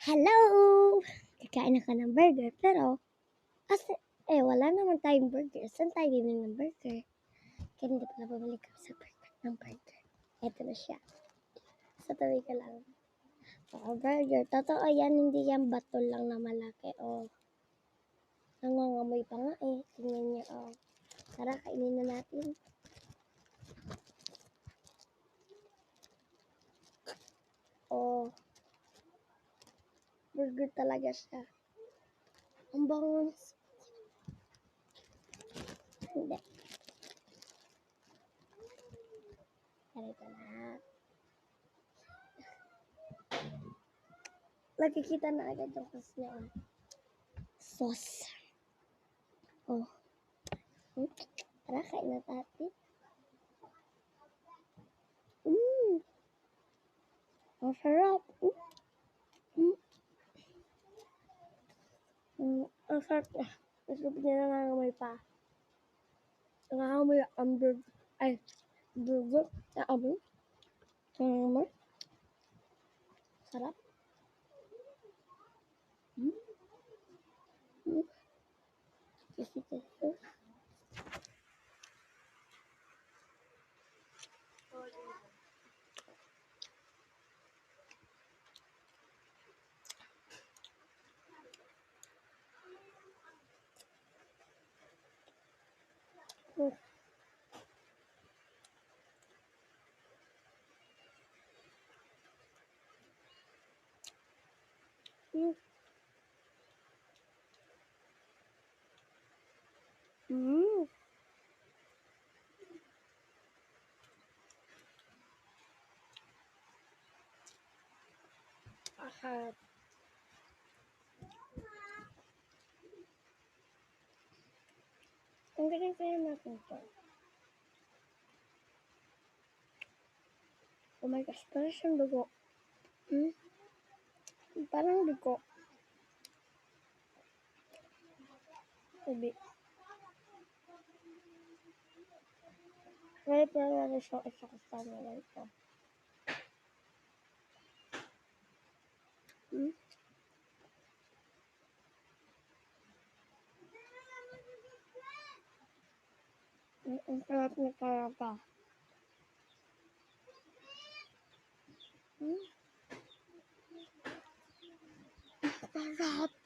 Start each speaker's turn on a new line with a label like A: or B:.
A: Hello! Kakain ako ng burger, pero wala naman tayong burger. Saan tayo bibili ng burger? Kaya hindi pala bumili kami sa burger. Ito na siya. Sa tabi ka lang. Burger. Totoo yan, hindi yan bato lang na malaki. Nangangamoy pa nga eh. Tingnan niyo, Tara, kainin na natin. Burger talaga siya. Ang bango. Hindi. Ito na. Nakikita na agad yung sauce niya. Sauce. Tara, kain na natin. Ang sarap. Ang sarap niya. Ang sarap niya nangangamoy pa. Nangangamoy ang burger. Burger. Nangangamoy. Nangangamoy. Sarap. Kisi. Ahat. Ang galing kaya natin ito. Oh my gosh, parang siyang dugo. Parang dugo. Sabi. Kaya parang siyang isa kasama na ito. Ang sarap na talaga. Sarap.